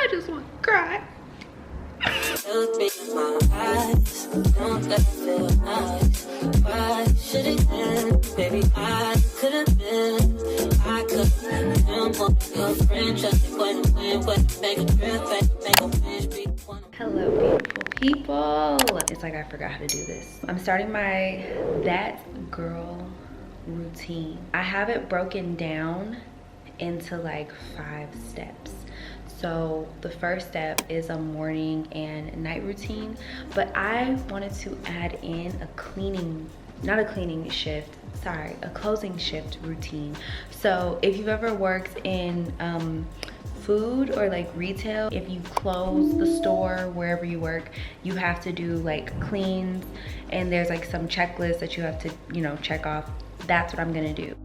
I just want to cry. Look me in my eyes, don't let me feel nice. Why should it end? Baby, I could have been him, your friend, just when make a trip, make a wish, Hello, beautiful people. It's like I forgot how to do this. I'm starting my That Girl routine. I have it broken down into like 5 steps. So the first step is a morning and night routine, but I wanted to add in a cleaning, not a cleaning shift, sorry, a closing shift routine. So if you've ever worked in food or like retail, if you close the store wherever you work, you have to do like cleans, and there's like some checklists that you have to, you know, check off. That's what I'm gonna do.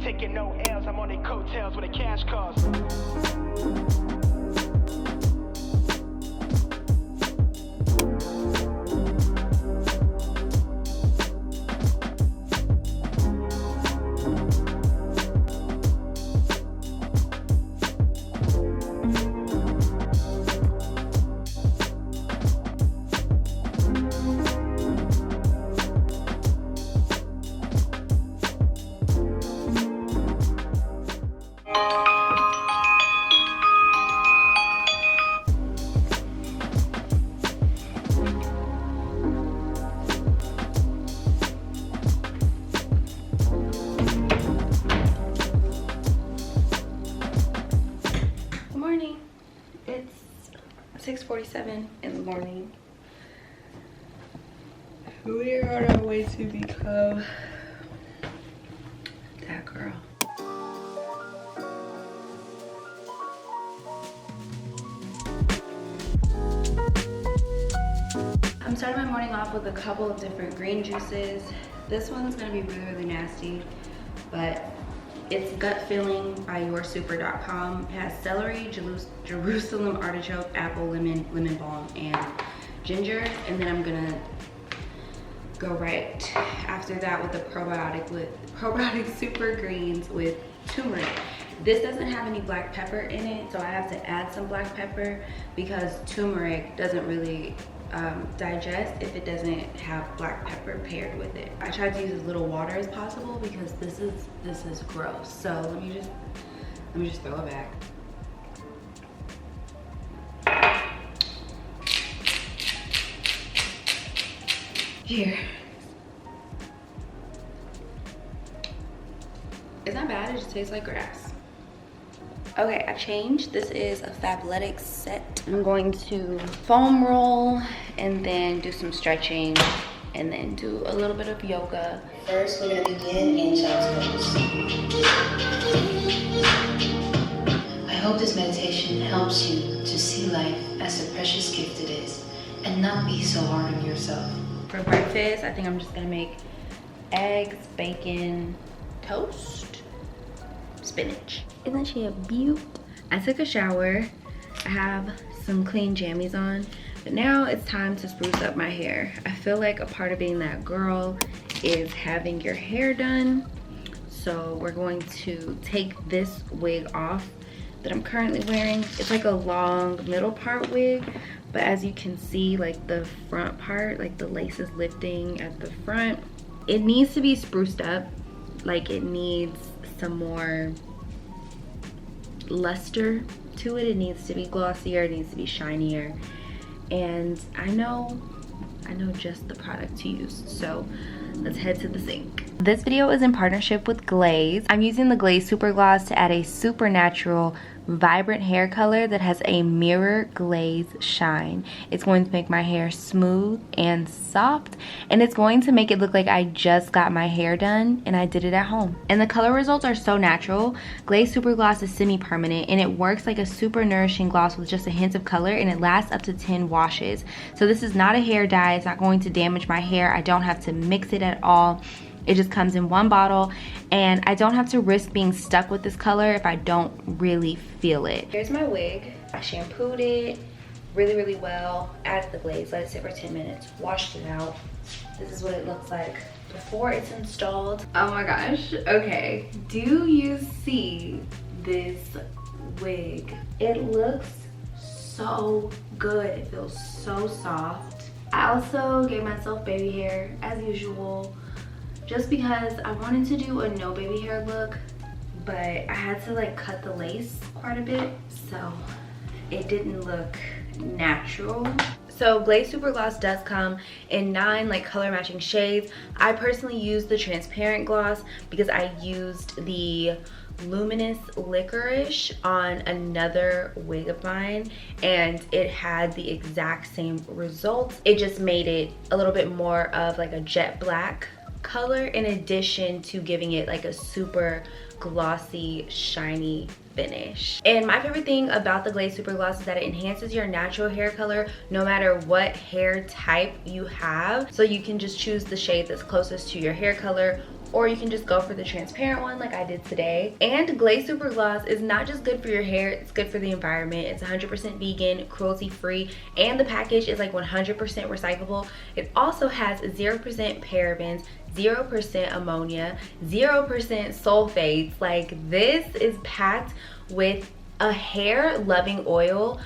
Taking no L's, I'm on their coattails with a cash cost. It's 6:47 in the morning. We are on our way to become that girl. I'm starting my morning off with a couple of different green juices. This one's gonna be really, really nasty, but it's Gut Filling by yoursuper.com. It has celery, Jerusalem artichoke, apple, lemon balm, and ginger. And then I'm gonna go right after that with the probiotic super greens with turmeric. This doesn't have any black pepper in it, so I have to add some black pepper because turmeric doesn't really digest if it doesn't have black pepper paired with it. I tried to use as little water as possible because this is gross. So let me just throw it back. Here. It's not bad, it just tastes like grass. Okay, I changed. This is a Fabletics set. I'm going to foam roll and then do some stretching and then do a little bit of yoga. First, we're gonna begin in child's pose. I hope this meditation helps you to see life as the precious gift it is and not be so hard on yourself. For breakfast, I think I'm just gonna make eggs, bacon, toast, spinach. Isn't she a beaut? I took a shower. I have some clean jammies on, but now it's time to spruce up my hair. I feel like a part of being that girl is having your hair done. So we're going to take this wig off that I'm currently wearing. It's like a long middle part wig, but as you can see, like the front part, like the lace is lifting at the front. It needs to be spruced up. Like it needs some more luster to it. It needs to be glossier, it needs to be shinier. And I know just the product to use. So let's head to the sink. This video is in partnership with Glaze. I'm using the Glaze Super Gloss to add a super natural, vibrant hair color that has a mirror glaze shine. It's going to make my hair smooth and soft, and it's going to make it look like I just got my hair done and I did it at home. And the color results are so natural. Glaze Super Gloss is semi-permanent and it works like a super nourishing gloss with just a hint of color, and it lasts up to 10 washes. So this is not a hair dye. It's not going to damage my hair. I don't have to mix it at all. It just comes in one bottle, and I don't have to risk being stuck with this color if I don't really feel it. Here's my wig. I shampooed it really well, added the glaze, let it sit for 10 minutes, washed it out. This is what it looks like before it's installed. Oh my gosh, okay. Do you see this wig? It looks so good. It feels so soft. I also gave myself baby hair as usual, just because I wanted to do a no baby hair look, but I had to like cut the lace quite a bit, so it didn't look natural. So Glaze Super Gloss does come in 9 like color matching shades. I personally used the transparent gloss because I used the luminous licorice on another wig of mine, and it had the exact same results. It just made it a little bit more of like a jet black color, in addition to giving it like a super glossy, shiny finish. And my favorite thing about the Glaze Super Gloss is that it enhances your natural hair color no matter what hair type you have. So you can just choose the shade that's closest to your hair color, or you can just go for the transparent one like I did today. And Glaze Super Gloss is not just good for your hair, it's good for the environment. It's 100% vegan, cruelty free, and the package is like 100% recyclable. It also has 0% parabens, 0% ammonia, 0% sulfates. Like, this is packed with a hair loving oil,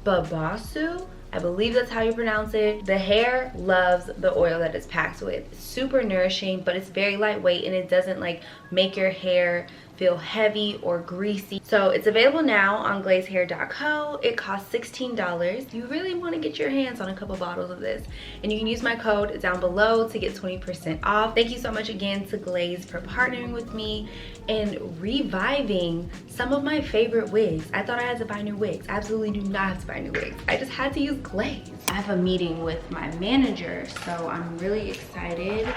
babasu, I believe that's how you pronounce it. The hair loves the oil that it's packed with. It's super nourishing, but it's very lightweight, and it doesn't like make your hair feel heavy or greasy. So it's available now on glazehair.co. It costs $16. You really want to get your hands on a couple bottles of this, and you can use my code down below to get 20% off. Thank you so much again to Glaze for partnering with me and reviving some of my favorite wigs. I thought I had to buy new wigs. I absolutely do not have to buy new wigs. I just had to use Glaze. I have a meeting with my manager, so I'm really excited.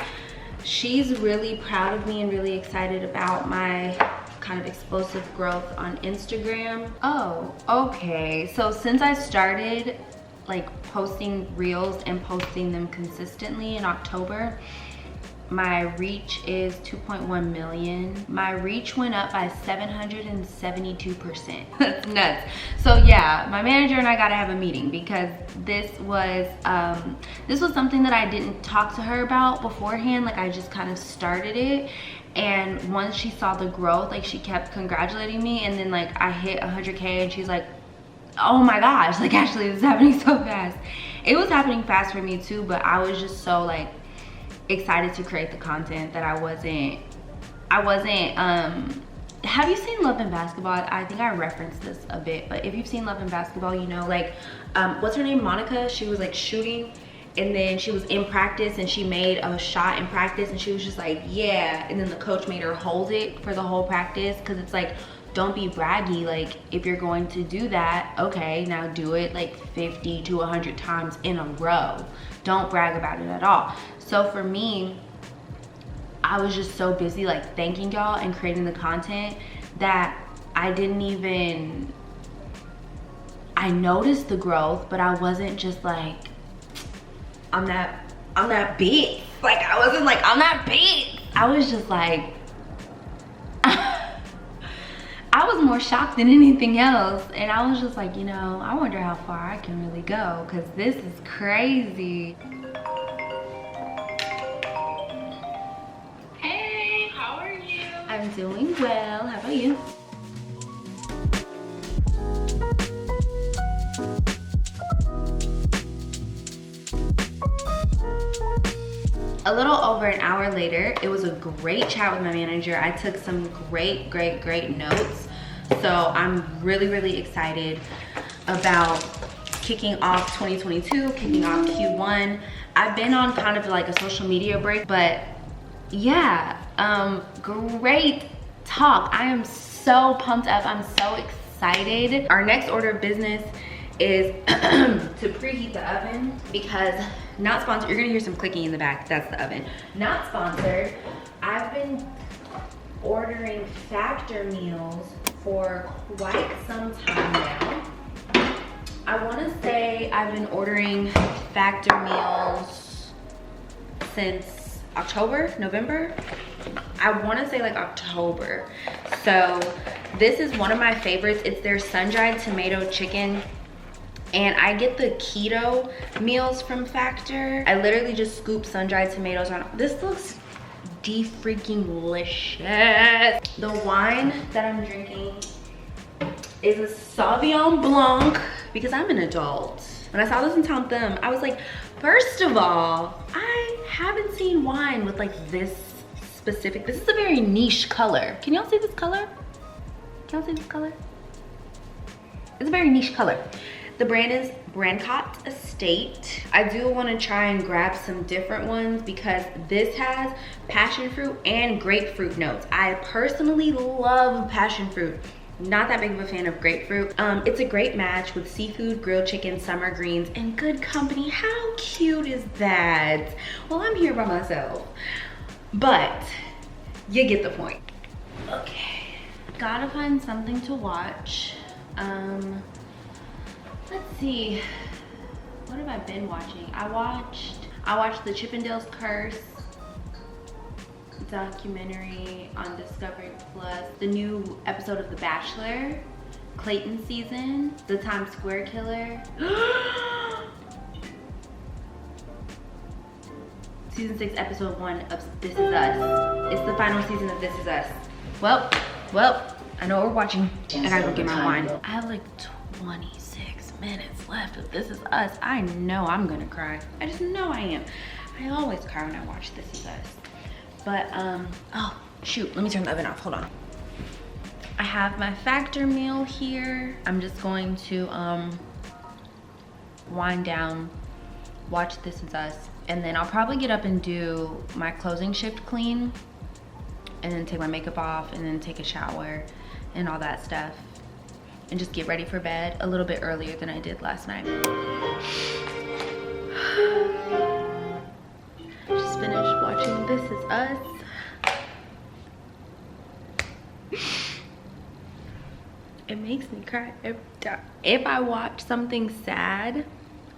She's really proud of me and really excited about my kind of explosive growth on Instagram. Oh, okay. So since I started like posting reels and posting them consistently in October, my reach is 2.1 million. My reach went up by 772%. That's nuts. So yeah, my manager and I gotta have a meeting, because this was something that I didn't talk to her about beforehand. Like, I just kind of started it, and once she saw the growth, like, she kept congratulating me, and then like I hit 100K and she's like, oh my gosh, like, actually this is happening so fast. It was happening fast for me too, but I was just so like excited to create the content that I wasn't have you seen Love and Basketball? I think I referenced this a bit, but if you've seen Love and Basketball, you know, like what's her name, Monica? She was like shooting, and then she was in practice and she made a shot in practice, and she was just like, yeah, and then the coach made her hold it for the whole practice, because it's like, don't be braggy. Like, if you're going to do that, okay, now do it like 50 to 100 times in a row. Don't brag about it at all. So for me, I was just so busy like thanking y'all and creating the content that I noticed the growth, but I wasn't just like, I'm that big. Like, I wasn't like, I'm that big. I was just like, I was more shocked than anything else. And I was just like, you know, I wonder how far I can really go, because this is crazy. I'm doing well. How about you? A little over an hour later, it was a great chat with my manager. I took some great notes. So I'm really excited about kicking off 2022, kicking off Q1. I've been on kind of like a social media break, but yeah, great talk. I am so pumped up. I'm so excited. Our next order of business is to preheat the oven, because not sponsored. You're gonna hear some clicking in the back. That's the oven. Not sponsored. I've been ordering Factor meals for quite some time now. I want to say I've been ordering Factor meals since October, November. I want to say like October. So this is one of my favorites. It's their sun-dried tomato chicken. And I get the keto meals from Factor. I literally just scoop sun-dried tomatoes on. This looks de-freaking-licious. The wine that I'm drinking is a Sauvignon Blanc, because I'm an adult. When I saw this in Tom Thumb, I was like, first of all, I haven't seen wine with like this specific. This is a very niche color. Can y'all see this color? Can y'all see this color? It's a very niche color. The brand is Brancott Estate. I do want to try and grab some different ones, because this has passion fruit and grapefruit notes. I personally love passion fruit. Not that big of a fan of grapefruit. It's a great match with seafood, grilled chicken, summer greens, and good company. How cute is that? Well, I'm here by myself, but you get the point. Okay, gotta find something to watch. Let's see, what have I been watching? I watched the Chippendales Curse documentary on Discovery Plus, the new episode of The Bachelor, Clayton season, the Times Square killer. Season 6, episode 1 of This Is Us. It's the final season of This Is Us. Well, I know what we're watching. I gotta go get my wine. I have like 26 minutes left of This Is Us. I know I'm gonna cry. I just know I am. I always cry when I watch This Is Us. But, oh, shoot, let me turn the oven off, hold on. I have my Factor meal here. I'm just going to wind down, watch This Is Us, and then I'll probably get up and do my closing shift clean, and then take my makeup off, and then take a shower, and all that stuff, and just get ready for bed a little bit earlier than I did last night. Just finished watching This Is Us. It makes me cry every time. If I watch something sad,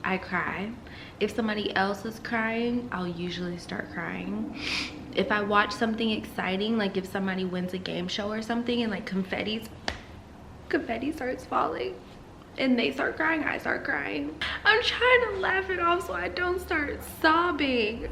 I cry. If somebody else is crying, I'll usually start crying. If I watch something exciting, like if somebody wins a game show or something and like confetti starts falling and they start crying, I start crying. I'm trying to laugh it off so I don't start sobbing.